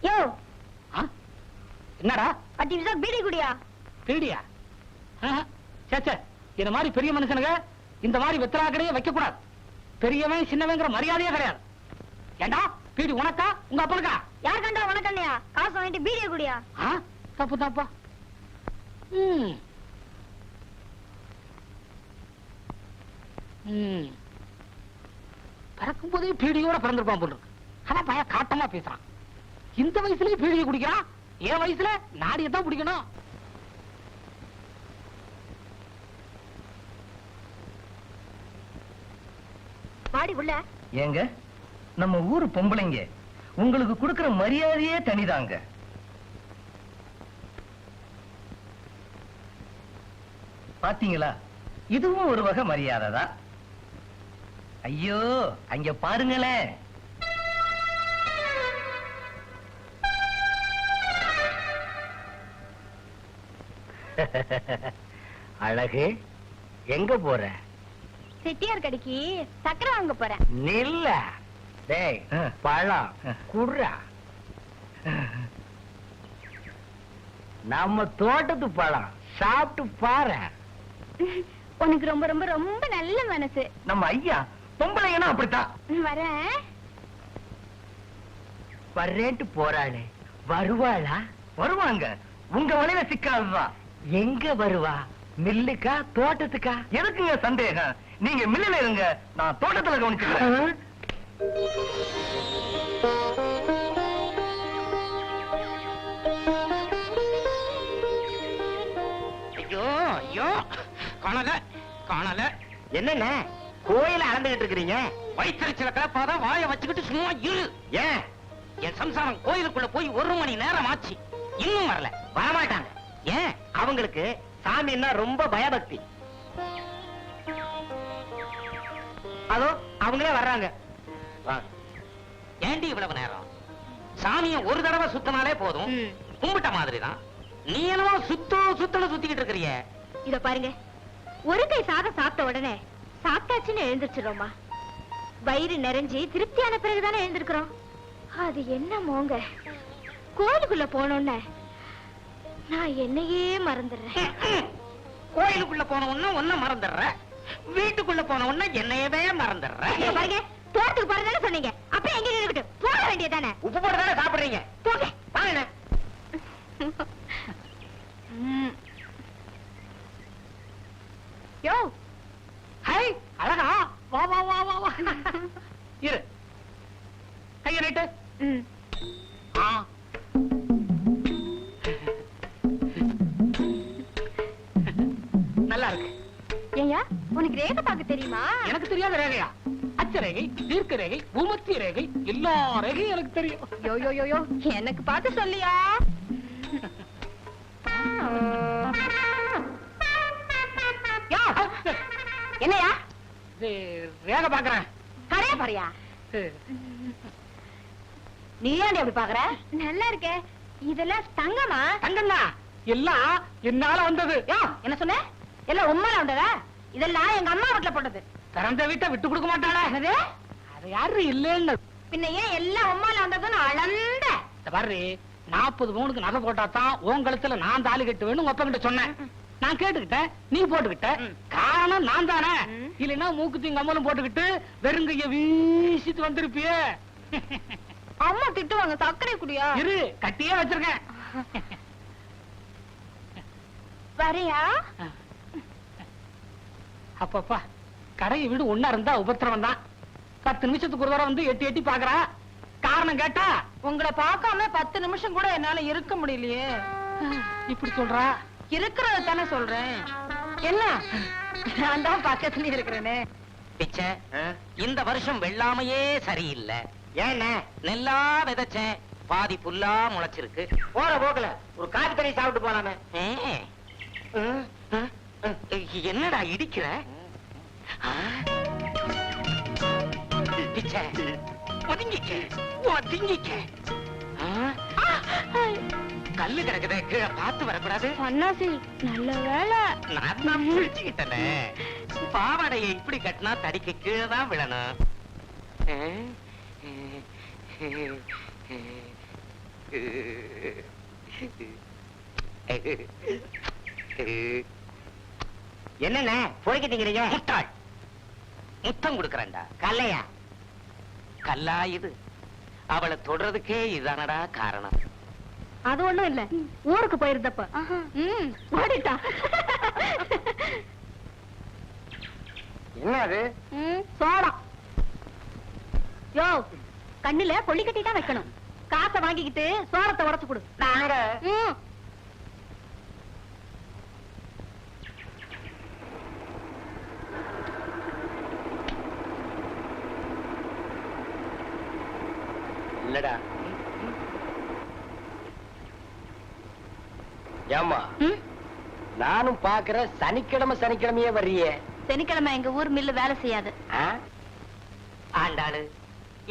யோ என்னடா 10 நிமிஷம் பீடி குடியா? பீடியா? சேச்சே, இந்த மாதிரி பெரிய மனுஷனுங்க இந்த மாதிரி வெத்தலா கடையே வைக்க கூடாது. பெரியவன் சின்னவங்கிற மரியாதையே கிடையாது. ஏண்டா பீடி உனக்கா உங்க அப்பனுக்கா? யார் கண்டா உனக்கு இல்லையா? காசு வாங்கிட்டு பீடியை குடியா? தப்பு தாப்பா. பிறக்கும் போதே பீடியோட பிறந்திருப்பான் போல இருக்கு. ஆனா பையன் காட்டமா பேசுறான். இந்த வயசுலயே பீடியை குடிக்கிறான். என் வயசுல நாடியத்தான் பிடிக்கணும். வாடி உள்ள. ஏங்க, நம்ம ஊரு பொம்பளைங்க உங்களுக்கு கொடுக்கிற மரியாதையே தனிதாங்க. பாத்தீங்களா, இதுவும் ஒரு வகை மரியாதை தான். ஐயோ, அங்க பாருங்களேன். அழகு, எங்க போற? செட்டியார் கடைக்கு சக்கரை வாங்க போறேன். நில்ல. டேய், பழம் குடுறா. நம்ம தோட்டத்து பழம் சாப்பிட்டு பாரு. உனக்கு ரொம்ப ரொம்ப ரொம்ப நல்ல மனசு. நம்ம ஐயா பொம்பளைங்கன்னா அப்படித்தான். வரேன். வர்றேன்ட்டு போறாளே, வருவாளா? வருவாங்க. உங்க வலையில சிக்காதுதான். எங்க வருவா? மில்லுக்கா தோட்டத்துக்கா? எதுக்குங்க சந்தேகம்? நீங்க மில்லுல இருங்க, நான் தோட்டத்துல கவனிச்சுக்கிறேன். ஐயோ ஐயோ, காணல காணல. என்னென்ன கோயில அளந்துகிட்டு இருக்கிறீங்க? வயிற்றுச்சில கலப்பாதான் வாய வச்சுக்கிட்டு சும்மா இரு. ஏன் என் சம்சாரம் கோயிலுக்குள்ள போய் 1 மணி நேரம் ஆச்சு, இன்னும் வரல. வரமாட்டாங்க. ஏன்? அவங்களுக்கு சாமின்னா ரொம்ப பயபக்தி. அதோ அவங்களே வர்றாங்க. ஏண்டி இவ்வளவு நேரம்? சாமிய ஒரு தடவை சுத்தினாலே போதும், கும்பிட்ட மாதிரிதான். நீ என்னவோ சுத்தன்னு சுத்திக்கிட்டு இருக்கிறிய. இத பாருங்க, ஒரு கை சாதம் சாப்பிட்ட உடனே சாப்பிட்டாச்சுன்னு எழுந்திருச்சிரோமா. வயிறு நிறைஞ்சி திருப்தியான பிறகுதானே எழுந்திருக்கிறோம். அது என்னமோங்க, கோயிலுக்குள்ள போனோன்னு நான் என்னையே மறந்துடுறேன். கோயிலுக்குள்ள போன உடனே ஒன்ன மறந்துடுற, வீட்டுக்குள்ள போன உடனே என்னையவே மறந்துடுற. பாருங்க, தோட்டத்துக்கு போறதானே சொன்னீங்க, அப்ப எங்க நின்னுக்கிட்டு போக வேண்டியதானே? உப்பு போட்டு தானே சாப்பிடுறீங்க. போக வாங்க. யோ, ஹை அழகா, வா வா வா வா வா. இரு, கைய நீட்டு. நல்லா இருக்கு. ஏயா, உனக்கு ரேகை பார்க்க தெரியுமா? எனக்கு தெரியாத ரேகையா? அச்ச ரேகை, தீர்க்க ரேகை, பூமத்திய ரேகை, எல்லா ரேகையும் எனக்கு தெரியும். யோ யோ யோ யோ, எனக்கு பார்த்து சொல்லியா? என்னையா ரேகை பாக்குறேன். கரையா பாரியா? நீ ஏன் அப்படி பாக்குற? நல்லா இருக்கே. இதெல்லாம் தங்கமா? தங்கம்னா எல்லாம் என்னால வந்தது. என்ன சொன்ன? எல்லாம் உண்மையில வந்ததா? இதெல்லாம் எங்க அம்மா வீட்டுல போட்டது. பிறந்த வீட்டை விட்டு கொடுக்க மாட்டாளா? அது யாரு இல்லன்னு பின்ன ஏன் எல்லாம் உண்மையில வந்ததுன்னு அளந்த பாரு. 40 பவுனுக்கு நகை போட்டா தான் உன் கழுத்துல நான் தாலி கட்டுவேன்னு உங்க அப்பா கிட்ட சொன்னேன். நான் கேட்டுக்கிட்டேன், நீ போட்டுக்கிட்ட. காரணம் நான் தானே. இல்லைன்னா மூக்குத்தி கம்மலும் போட்டுக்கிட்டு வெறுங்கைய வீசிட்டு வந்திருப்பியே. அம்மா திட்டுவாங்க. சர்க்கரை குடியா? இரு, கட்டியே வச்சிருக்கேன். வரையா? அப்பப்பா, கடையை வீடு ஒன்னா இருந்தா உபத்திரவம் தான். 10 நிமிஷத்துக்கு ஒரு தடவை வந்து எட்டி எட்டி பாக்குறா. காரணம் கேட்டா, உங்களை பார்க்காம 10 நிமிஷம் கூட என்னால இருக்க முடியலையே. இப்படி சொல்றா? இருக்கிறத தானே சொல்றேன். என்ன, நான் தான் பக்கத்துல இருக்கிறேனே. பிச்சை, இந்த வருஷம் வெள்ளாமையே சரியில்லை. ஏன்னா நெல்லா விதைச்சேன், பாதி புல்லா முளைச்சிருக்கு. போற போக்கல ஒரு காப்பி தண்ணி சாப்பிட்டு போலாமே. என்னடா இடிக்கிற? பிச்சை, ஒதுங்கிக்க ஒதுங்கிக்க. கல்லு கிடக்குது, கீழே பார்த்து வரக்கூடாது. சன்னாசி, நல்ல வேலை. நான் தான் பிடிச்சுக்கிட்டேனே. பாவாடையை இப்படி கட்டினா தடிக்கு கீழே தான் விழணும். என்னண்ணே பொறுக்கிட்டீங்க? முட்டாள், முத்தம் கொடுக்கறேன்டா. கல்லையா? கல்லா இது? அவளை தொடறதுக்கே இதானடா காரணம். அது ஒண்ணும் இல்ல, ஊருக்கு போயிருந்தப்ப ஓடிட்டா. என்ன அது? சோளம். யோ, கண்ணுல கொள்ளி கட்டி தான் வைக்கணும். காசை வாங்கிக்கிட்டு சோளத்தை உடைச்சு கொடு. நாங்க இல்லடா. ஏமா நானும் பாக்குற சனிக்கிழமை சனிக்கிழமையே வர்றியே. சனிக்கிழமை எங்க ஊர் மில்லு வேலை செய்யாது. ஆண்டாளு,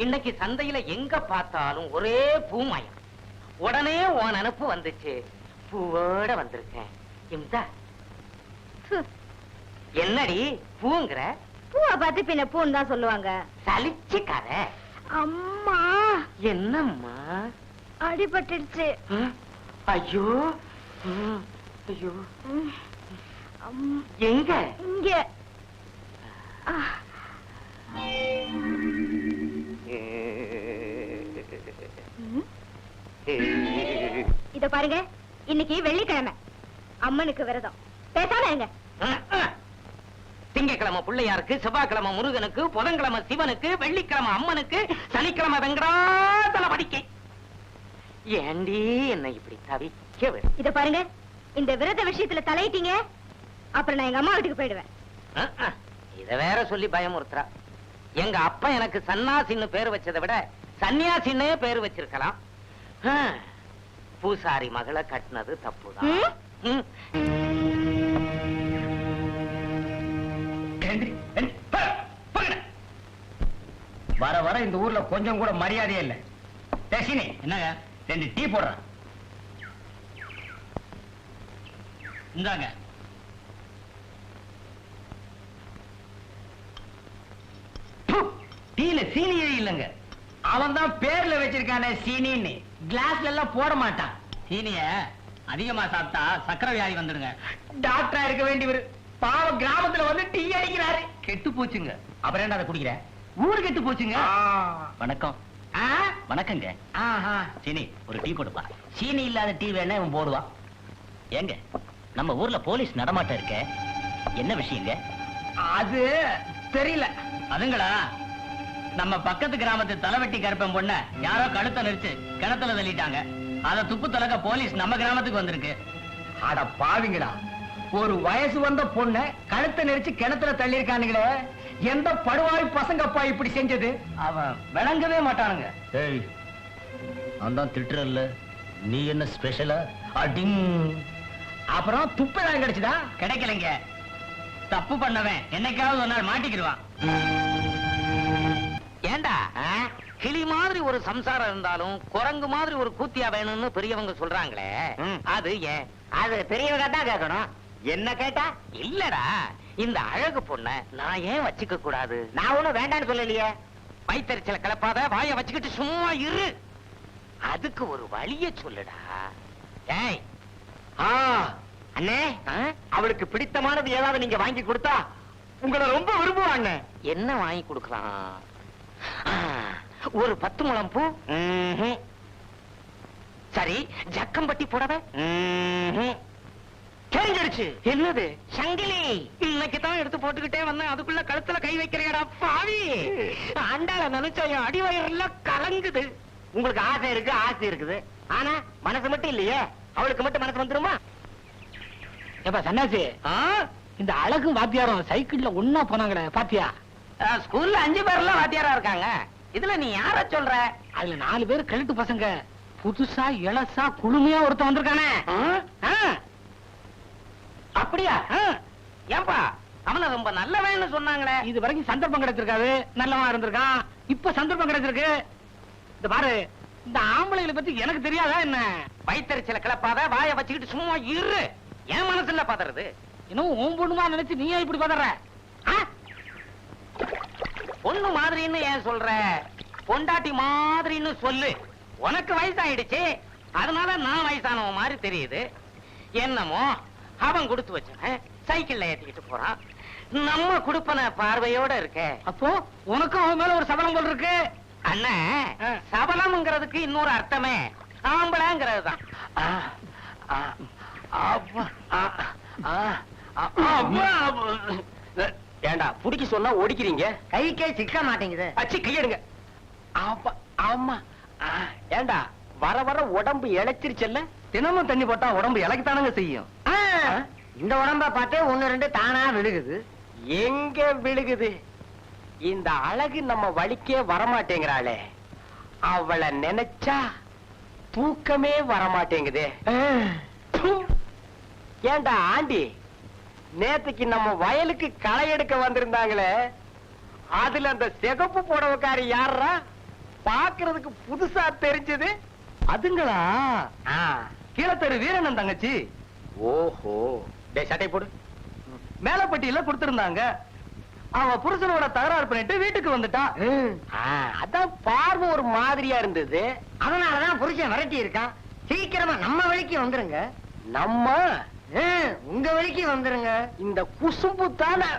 இன்னைக்கு சந்தையில எங்க பார்த்தாலும் ஒரே பூமயம். உடனே உன் நினப்பு வந்துச்சு. பூவோட வந்திருக்கேன். என்னடி பூங்கிற? பூவை பார்த்து பின்ன பூன்னு தான் சொல்லுவாங்க. சலிச்சுக்கார. அம்மா, என்னம்மா? அடிபட்டுடுச்சு. ஐயோ ஐயோ. எங்க? இங்க. இத பாருங்க, இன்னைக்கு வெள்ளிக்கிழமை, அம்மனுக்கு விரதம். பேசாம இருங்க. திங்கக்கிழமை பிள்ளையாருக்கு, செவ்வாய்க்கிழமை முருகனுக்கு, புதன்கிழமை சிவனுக்கு, வெள்ளிக்கிழமை அம்மனுக்கு, சனிக்கிழமை வெங்கடாதல படிக்கை. ஏண்டி என்ன இப்படி தவிக்க? இத பாருங்க, இந்த விரத விஷயத்துல தலையிட்டீங்க, அப்புறம் நான் எங்க அம்மா வீட்டுக்கு போயிடுவேன். இத வேற சொல்லி பயமுறுத்துறா. எங்க அப்பா எனக்கு சன்னாசின்னு பேரு வச்சதை விட சன்னியாசின்னே பேரு வச்சிருக்கலாம். பூசாரி மகளை கட்டினது தப்புதான். வர வர இந்த ஊர்ல கொஞ்சம் கூட மரியாதையே இல்ல. டெசினி, என்னங்க 2 டீ போடுறேன். இந்தாங்க. டீல சீனியே இல்லங்க. அவன் தான் பேர்ல வச்சிருக்கானே சீனின்னு. கிளாஸ்ல எல்லாம் போட மாட்டான். சீனிய அதிகமா சாப்பிட்டா சக்கரை வியாதி வந்துடுங்க. டாக்டரா இருக்க வேண்டியவர் பாவ கிராமத்துல வந்து டீ அடிக்கிறாரு. கெட்டு போச்சுங்க. அப்புறம் என்ன அதை குடிக்கிற? ஊரு கெட்டு போச்சுங்க. வணக்கம். வணக்கங்க. சீனி ஒரு டீ போடுப்பா. சீனி இல்லாத டீ வேணா இவன் போடுவான். ஏங்க, நம்ம ஊர்ல போலீஸ் நடமாட்டம் இருக்க, என்ன விஷயங்க? அது தெரியல. அதுங்களா, நம்ம பக்கத்து கிராமத்து தலைவெட்டி கருப்பன் பொண்ண யாரோ கழுத்தை நெரிச்சு கிணத்துல தள்ளிட்டாங்க. அத துப்பு தலக்க போலீஸ் நம்ம கிராமத்துக்கு வந்திருக்கு. அட பாவிங்களா, ஒரு வயசு வந்த பொண்ண கழுத்தை நெரிச்சு கிணத்துல தள்ளி இருக்கானுங்களே, எந்த படுவாய் பசங்கப்பா இப்படி செஞ்சது? அவன் விளங்கவே மாட்டானுங்க. ஏய், அதான் திட்டுறல்ல, நீ என்ன ஸ்பெஷலா? அடிங். அப்புறம் துப்பு தான் கிடைச்சதா? கிடைக்கலைங்க. தப்பு பண்ணவன் என்னைக்காவது ஒரு நாள் மாட்டிக்கிடுவான். ஏண்டா, கிளி மாதிரி ஒரு சம்சாரம் இருந்தாலும் குரங்கு மாதிரி ஒரு கூத்தியா வேணும்னு பெரியவங்க சொல்றாங்களே, அது ஏன்? அது பெரியவங்க தான் கேட்கணும். என்ன கேட்டா? இல்லடா, இந்த அழகு பொண்ண நான் ஏன் வச்சுக்க கூடாது? நான் ஒண்ணும் வேண்டான்னு சொல்லலையே. வயித்தறிச்சல கிளப்பாத, வாய வச்சுக்கிட்டு சும்மா இரு. அதுக்கு ஒரு வழிய சொல்லுடா. ஏய், அண்ணே, அவளுக்கு பிடித்தமானது ஏதாவது நீங்க வாங்கி கொடுத்தா உங்களை ரொம்ப விரும்புவாங்க. என்ன வாங்கி கொடுக்கலாம்? ஒரு 10 முழம் பூ. சரி, ஜக்கம்பட்டி புடவை. தெரிஞ்சிருச்சு. என்னது? சங்கிலி. இன்னைக்கு தான் எடுத்து போட்டுக்கிட்டே வந்தேன், அதுக்குள்ள கழுத்துல கை வைக்கிறேடா பாவி. அண்டால நினைச்சா என் அடிவயிறுல கலங்குது. உங்களுக்கு ஆசை இருக்கு, ஆசை இருக்குது, ஆனா மனசு மட்டும் இல்லையே. அவளுக்கு மட்டும் மனசு வந்துருமா? ஏப்பா சன்னாசி, இந்த அழகும் வாத்தியாரம் சைக்கிள்ல ஒன்னா போனாங்களே பாத்தியா? ஸ்கூல்ல 5 பேர்லாம் வாத்தியாரா இருக்காங்க. இதுல நீ யார சொல்ற? அதுல 4 பேர் கழுட்டு பசங்க. புதுசா இளசா குளுமையா ஒருத்தன் வந்திருக்கானே. அப்படியா? ஏன்பா, அவன ரொம்ப நல்லவன்னு சொன்னாங்களே. இது வரைக்கும் சந்தர்ப்பம் கிடைச்சிருக்காது, நல்லவா இருந்திருக்கான். இப்ப சந்தர்ப்பம் கிடைச்சிருக்கு. இந்த பாரு, இந்த ஆம்பளைகளை பத்தி எனக்கு தெரியாதா என்ன? வயித்தறிச்சல கிளப்பாத, வாய வச்சுக்கிட்டு சும்மா இரு. என் மனசுல பதறது. இன்னும் உன் பொண்ணுமா நினைச்சு நீயா இப்படி பதற? பொண்ணு மாதிரின்னு ஏன் சொல்ற? பொண்டாட்டி மாதிரின்னு சொல்லு. உனக்கு வயசாயிடுச்சு, அதனால நான் வயசானவன் மாதிரி தெரியுது. என்னமோ அவன் கொடுத்து வச்சவன் சைக்கிள்ல ஏத்திக்கிட்டு போறான். நம்ம குடுப்பன பார்வையோட இருக்க. அப்போ உனக்கும் அவன் மேல ஒரு சபலம் போல் இருக்கு. அண்ணன், சபலம்ங்கிறதுக்கு இன்னொரு அர்த்தமே ஆம்பளைங்கிறது தான். ஏண்டா புடிக்க சொன்னா ஒடிக்கிறீங்க? கைக்கே சிக்க மாட்டேங்குது. அச்சி கையெடுங்க. ஆமா. ஏண்டா வர வர உடம்பு இழைச்சிருச்சல்ல? தினமும் தண்ணி போட்டா உடம்பு இலக்கத்தானங்க செய்யும். இந்த உடம்ப பார்த்தே 1-2 தானா விழுகுது. எங்க விழுகுது? இந்த அழகு நம்ம வழிக்கே வரமாட்டேங்கிறாளே, அவளை நினைச்சா தூக்கமே வரமாட்டேங்குதே. ஏண்டா ஆண்டி, நேத்துக்கு நம்ம வயலுக்கு களை எடுக்க வந்திருந்தாங்களே, அதுல அந்த சிகப்பு புடவைக்காரி யாரா? பாக்குறதுக்கு புதுசா தெரிஞ்சது. அதுங்களா? கீழத்தெரு வீரனன் தங்கச்சி. ஓஹோ, டேய் சட்டை போடு. மேலப்பட்டியில கொடுத்திருந்தாங்க. அவ புருஷனோட தகராறு பண்ணிட்டு வீட்டுக்கு வந்துட்டா. அதான் பார்வை ஒரு மாதிரியா இருந்தது. அதனாலதான் புருஷன் விரட்டி இருக்கான். சீக்கிரமா நம்ம வழிக்கு வந்துருங்க. நம்ம உங்க வழிக்கு வந்துருங்க. இந்த குசும்பு தானே.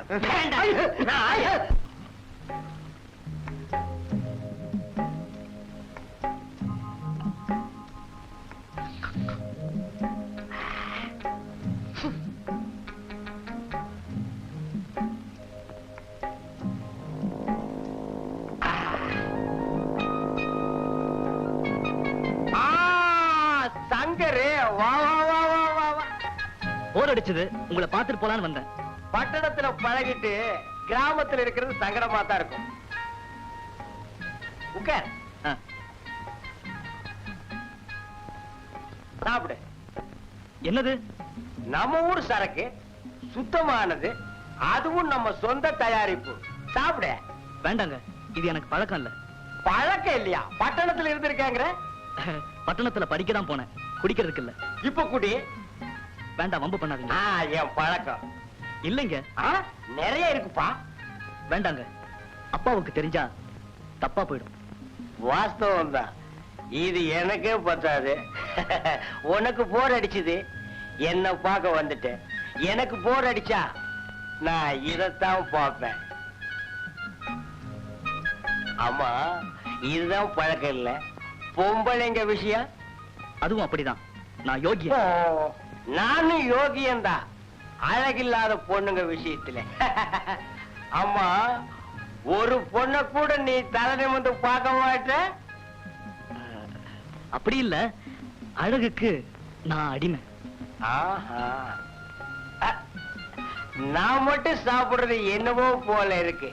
சங்கரே, வா வா வா வா வா வா. போர் அடிச்சது, உங்களை பாத்துட்டு போலான்னு வந்தேன். பட்டணத்துல பழகிட்டு கிராமத்துல இருக்கிறது சங்கடமா தான் இருக்கும். உட்கார், சாப்பிடு. என்னது? நம்ம ஊர் சரக்கு, சுத்தமானது, அதுவும் நம்ம சொந்த தயாரிப்பு. சாப்பிடு. வேண்டாங்க, இது எனக்கு பழக்கம் இல்ல. பழக்கம் இல்லையா? பட்டணத்துல இருந்திருக்காங்க. பட்டணத்துல படிக்க தான் போனேன், குடிக்கிறதுக்கு இல்ல. இப்ப குடி. வேண்டாம், வம்பு பண்ணாதீங்க. என் பழக்கம் இல்லைங்க. நிறைய இருக்குப்பா. வேண்டாங்க, அப்பாவுக்கு தெரிஞ்சா தப்பா போயிடும். வாஸ்தவம் தான். இது எனக்கே பத்தாது. உனக்கு போர் அடிச்சது, என்ன பார்க்க வந்துட்டேன். எனக்கு போர் அடிச்சா நான் இதத்தான் பார்ப்பேன். ஆமா, இதுதான் பழக்கம் இல்ல. பொம்பளைங்க விஷயம் அதுவும் அப்படிதான். நான் யோகியா. நானும் யோகியந்தான், அழகில்லாத பொண்ணுங்க விஷயத்துல. ஆமா, ஒரு பொண்ண கூட நீ தலை நிமிர்ந்து பார்க்க மாட்ட. அப்படி இல்ல, அழகுக்கு நான் அடிமை. ஆஹா, நான் மட்டும் சாப்பிடுறது என்னவோ போல இருக்கு.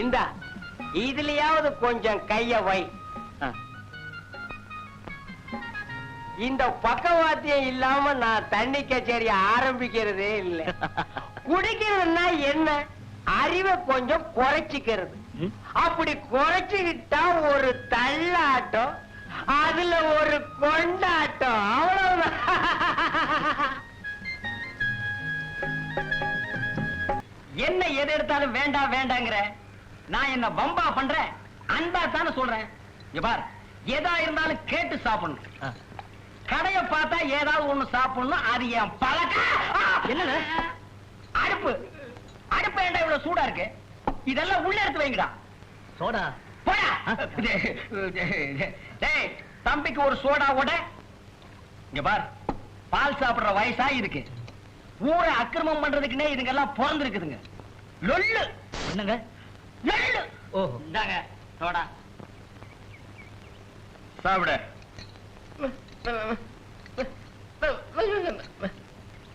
இந்தா, இதுலயாவது கொஞ்சம் கைய வை. இந்த பக்கவாத்தியம் இல்லாம நான் தண்ணி கச்சேரி ஆரம்பிக்கிறதே இல்லை. குடிக்கிறதுனா என்ன? அறிவை கொஞ்சம் குறைச்சிக்கிறது. அப்படி குறைச்சுக்கிட்டா ஒரு தள்ளாட்டம், அதுல ஒரு கொண்டாட்டம், அவ்வளவுதான். என்ன எது எடுத்தாலும் வேண்டாம் வேண்டாங்கிற? நான் என்ன பம்பா பண்றேன்? அன்பா தானே சொல்றேன். இங்க பார், எதா இருந்தாலும் கேட்டு சாப்பிடணும். கடைய பார்த்தா ஏதாவது ஒண்ணு சாப்பிடணும், அது என் பழக்கம். என்ன அடுப்பு? அடுப்பு ஏண்டா இவ்வளவு சூடா இருக்கு? இதெல்லாம் உள்ள எடுத்து வைங்கடா. சோடா போடா. டேய், தம்பிக்கு ஒரு சோடா ஓட. இங்க பார், பால் சாப்பிடுற வயசா இருக்கு. ஊரை அக்கிரமம் பண்றதுக்குன்னே இதுங்கெல்லாம் பிறந்திருக்குதுங்க. லொல்லு என்னங்க? லொல்லு. ஓ, இந்தாங்க சோடா, சாப்பிட.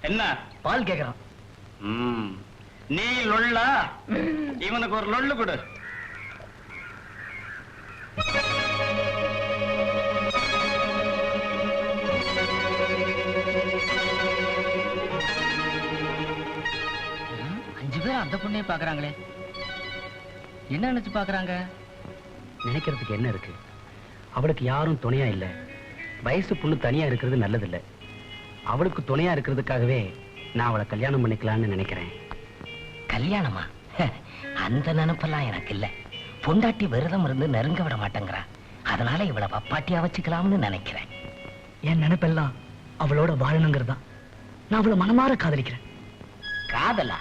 என்ன பால் கேக்குறான்? நீ லொல்லா? இவனுக்கு ஒரு லொல்லு கொடு. அஞ்சு பேர் அந்த பொண்ணையே பாக்குறாங்களே, என்ன நினைச்சு பாக்குறாங்க? நினைக்கிறதுக்கு என்ன இருக்கு? அவளுக்கு யாரும் துணையா இல்ல. வயசு பொண்ணு தனியா இருக்கிறது நல்லதில்ல. அவளுக்கு துணையா இருக்கிறதுக்காகவே நான் அவளை கல்யாணம் பண்ணிக்கலாம்னு நினைக்கிறேன். கல்யாணமா? அந்த நினைப்பெல்லாம் எனக்கு இல்ல. பொண்டாட்டி விரதம் இருந்து நெருங்க விட மாட்டேங்கிறா. அதனால இவளை பப்பாட்டியா வச்சுக்கலாம்னு நினைக்கிறேன். என் நினைப்பெல்லாம் அவளோட வாழணுங்கிறது தான். நான் அவளை மனமாற காதலிக்கிறேன். காதலா?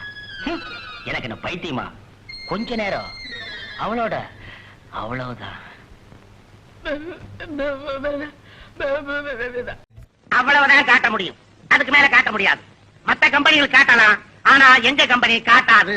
எனக்கு என்ன பைத்தியமா? கொஞ்ச நேரம் அவளோட அவ்வளவுதான். அவ்வளவுதான் காட்ட முடியும், அதுக்கு மேல காட்ட முடியாது. மத்த கம்பெனிகள் காட்டலாம், ஆனா எங்க கம்பெனி காட்டாது.